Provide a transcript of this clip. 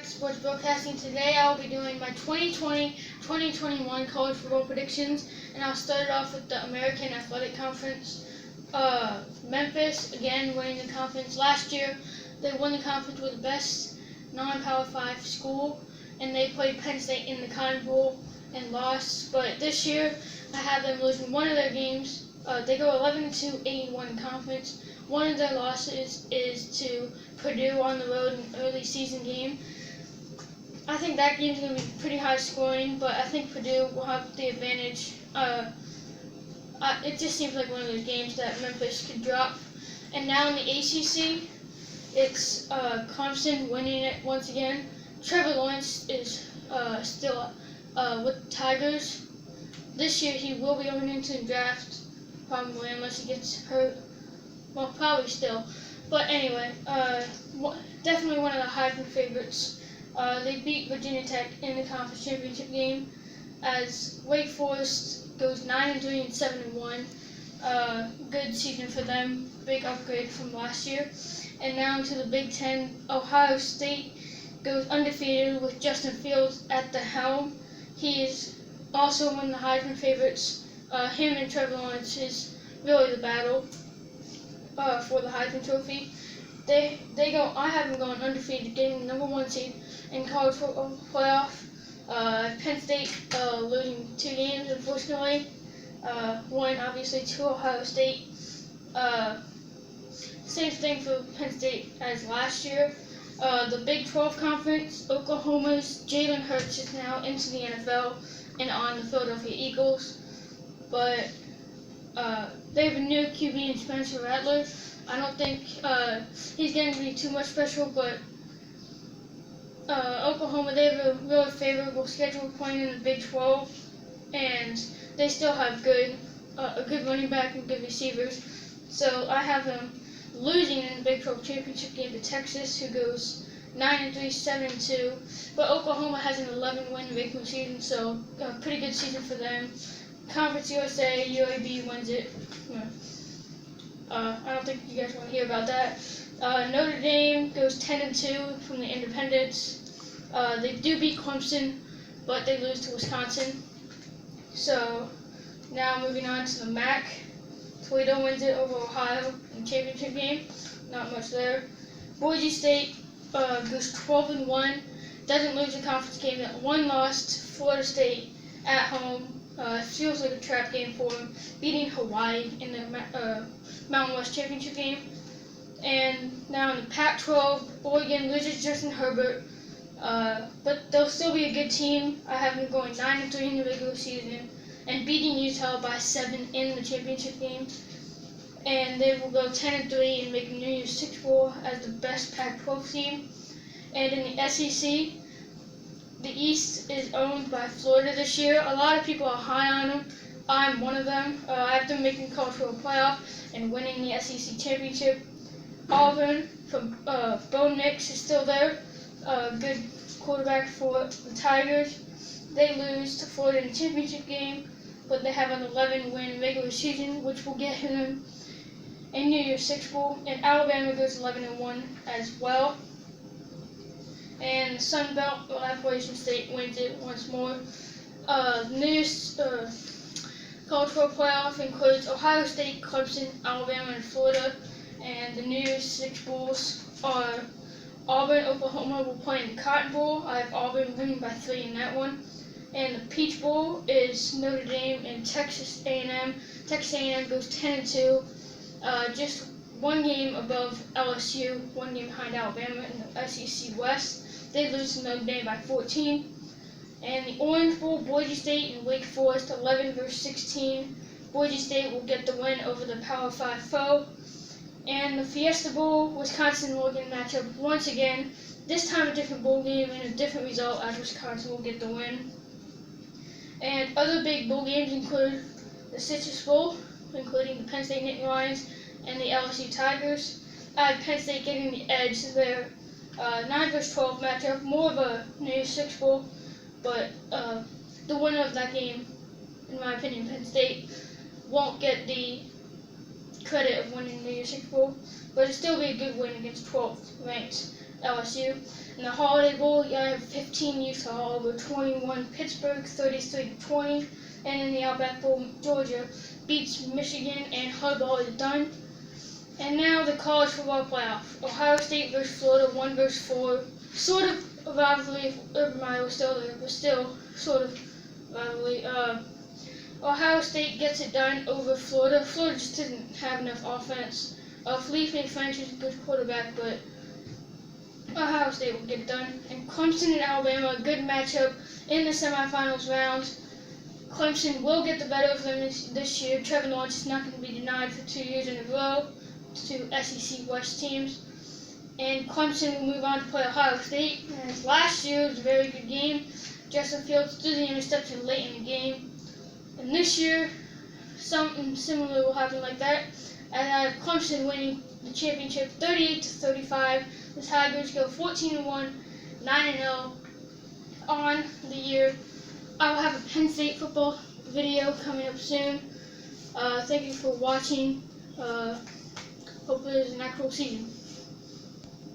Sports Broadcasting. Today I will be doing my 2020-2021 college football predictions, and I'll start it off with the American Athletic Conference. Memphis, again, winning the conference. Last year, they won the conference with the best non-Power 5 school, and they played Penn State in the Cotton Bowl and lost. But this year, I have them losing one of their games. They go 11-2, 8-1 conference. One of their losses is to Purdue on the road in an early season game. I think that game's going to be pretty high scoring, but I think Purdue will have the advantage. It just seems like one of those games that Memphis could drop. And now in the ACC, it's Clemson winning it once again. Trevor Lawrence is still with the Tigers. This year he will be going into the draft, probably, unless he gets hurt. Well, probably still. But anyway, definitely one of the Heisman favorites. They beat Virginia Tech in the conference championship game, as Wake Forest goes 9-3 and 7-1. Good season for them, big upgrade from last year. And now to the Big Ten. Ohio State goes undefeated with Justin Fields at the helm. He is also one of the Heisman favorites. Him and Trevor Lawrence is really the battle for the Heisman Trophy. I have them going undefeated, getting the #1 seed in college football playoff. Penn State losing 2 games, unfortunately. One obviously to Ohio State. Same thing for Penn State as last year. The Big 12 Conference, Oklahoma's Jalen Hurts is now into the NFL and on the Philadelphia Eagles. But they have a new QB in Spencer Rattler. I don't think he's going to be too much special, but Oklahoma, they have a really favorable schedule playing in the Big 12, and they still have a good running back and good receivers. So I have them losing in the Big 12 championship game to Texas, who goes 9-3, 7-2. But Oklahoma has an 11-win regular season, so a pretty good season for them. Conference USA, UAB wins it. I don't think you guys want to hear about that. Notre Dame goes 10-2 from the Independents. They do beat Clemson, but they lose to Wisconsin. So now moving on to the MAC. Toledo wins it over Ohio in the championship game. Not much there. Boise State goes 12-1. Doesn't lose the conference game. That one lost to Florida State at home. Feels like a trap game for them, beating Hawaii in the Mountain West Championship game. And now in the Pac-12, Oregon loses Justin Herbert, but they'll still be a good team. I have them going 9-3 in the regular season and beating Utah by 7 in the championship game. And they will go 10-3 and make the New Year's Six Bowl as the best Pac-12 team. And in the SEC, the East is owned by Florida this year. A lot of people are high on them. I'm one of them. I have them making college football playoff and winning the SEC championship. Auburn from Bo Nix is still there. Good quarterback for the Tigers. They lose to Florida in the championship game, but they have an 11-win regular season, which will get them a New Year's Six Bowl. And Alabama goes 11-1 as well. And the Sun Belt, Appalachian State wins it once more. New Year's college football playoff includes Ohio State, Clemson, Alabama, and Florida. And the New Year's Six Bowls are Auburn, Oklahoma will play in the Cotton Bowl. I have Auburn winning by 3 in that one. And the Peach Bowl is Notre Dame and Texas A&M. Texas A&M goes 10-2, just one game above LSU, one game behind Alabama in the SEC West. They lose to Notre Dame by 14. And the Orange Bowl, Boise State and Wake Forest, 11-16. Boise State will get the win over the Power 5 foe. And the Fiesta Bowl, Wisconsin-Oregon matchup once again. This time a different bowl game and a different result, as Wisconsin will get the win. And other big bowl games include the Citrus Bowl, including the Penn State Nittany Lions and the LSU Tigers. I have Penn State getting the edge to their 9-12 matchup, more of a New Year's Six Bowl, but the winner of that game, in my opinion, Penn State, won't get the credit of winning the New Year's Six Bowl, but it'll still be a good win against 12th ranked LSU. In the Holiday Bowl, you have 15 Utah over 21 Pittsburgh, 33-20. And in the Outback Bowl, Georgia beats Michigan, and hardball is done. And now the college football playoff. Ohio State versus Florida, 1-4. Sort of a rivalry if Urban Meyer was still there, but still sort of rivalry. Ohio State gets it done over Florida. Florida just didn't have enough offense. Felipe Franks is a good quarterback, but Ohio State will get it done. And Clemson and Alabama, a good matchup in the semifinals round. Clemson will get the better of them this year. Trevor Lawrence is not going to be denied for 2 years in a row to SEC West teams. And Clemson will move on to play Ohio State. And last year was a very good game. Justin Fields threw the interception late in the game. And this year, something similar will happen like that. And I have Clemson winning the championship 38-35. The Tigers go 14-1, 9-0 on the year. I will have a Penn State football video coming up soon. Thank you for watching. Hope it is an actual season.